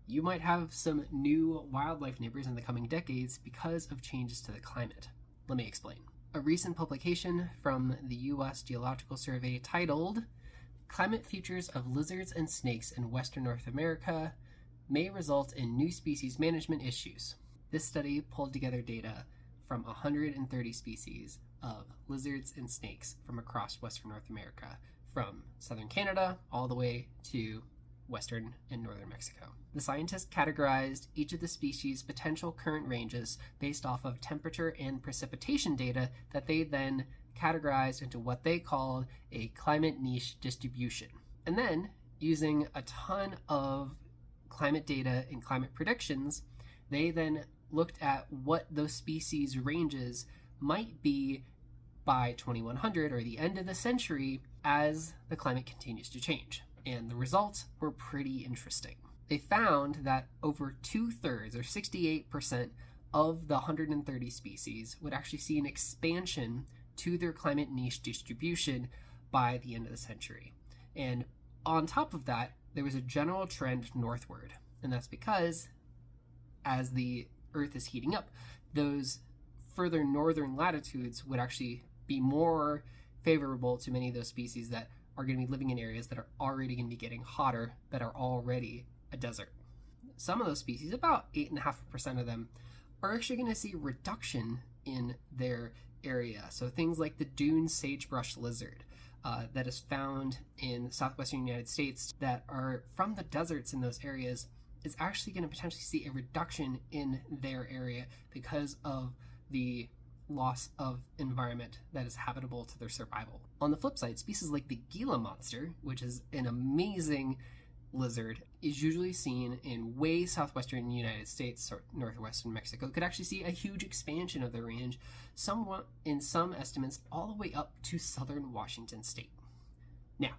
you might have some new wildlife neighbors in the coming decades because of changes to the climate. Let me explain. A recent publication from the U.S. Geological Survey titled "Climate Futures of Lizards and Snakes in Western North America May Result in New Species Management Issues." This study pulled together data from 130 species of lizards and snakes from across Western North America, from southern Canada all the way to western and northern Mexico. The scientists categorized each of the species' potential current ranges based off of temperature and precipitation data that they then categorized into what they called a climate niche distribution. And then, using a ton of climate data and climate predictions, they then looked at what those species ranges might be by 2100, or the end of the century, as the climate continues to change. And the results were pretty interesting. They found that over 2/3, or 68%, of the 130 species would actually see an expansion to their climate niche distribution by the end of the century. And on top of that, there was a general trend northward. And that's because as the Earth is heating up, those further northern latitudes would actually be more favorable to many of those species that are going to be living in areas that are already going to be getting hotter, that are already a desert. Some of those species, about 8.5% of them, are actually going to see reduction in their area. So things like the dune sagebrush lizard that is found in southwestern United States that are from the deserts in those areas is actually going to potentially see a reduction in their area because of the loss of environment that is habitable to their survival. On the flip side, species like the Gila monster, which is an amazing lizard, is usually seen in way southwestern United States or northwestern Mexico. It could actually see a huge expansion of the range, somewhat in some estimates all the way up to southern Washington state. Now,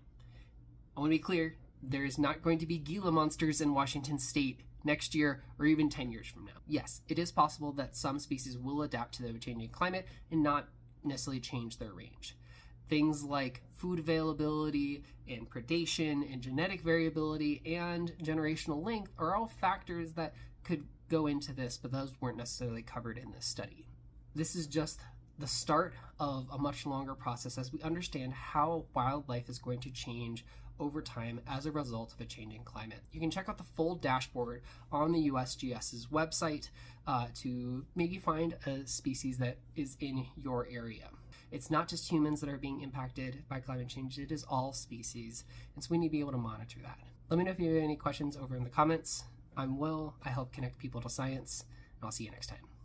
I want to be clear, there is not going to be Gila monsters in Washington state next year or even 10 years from now. Yes, it is possible that some species will adapt to the changing climate and not necessarily change their range. Things like food availability and predation and genetic variability and generational length are all factors that could go into this, but those weren't necessarily covered in this study. This is just the start of a much longer process as we understand how wildlife is going to change over time as a result of a changing climate. You can check out the full dashboard on the USGS's website to maybe find a species that is in your area. It's not just humans that are being impacted by climate change, it is all species, and so we need to be able to monitor that. Let me know if you have any questions over in the comments. I'm Will, I help connect people to science, and I'll see you next time.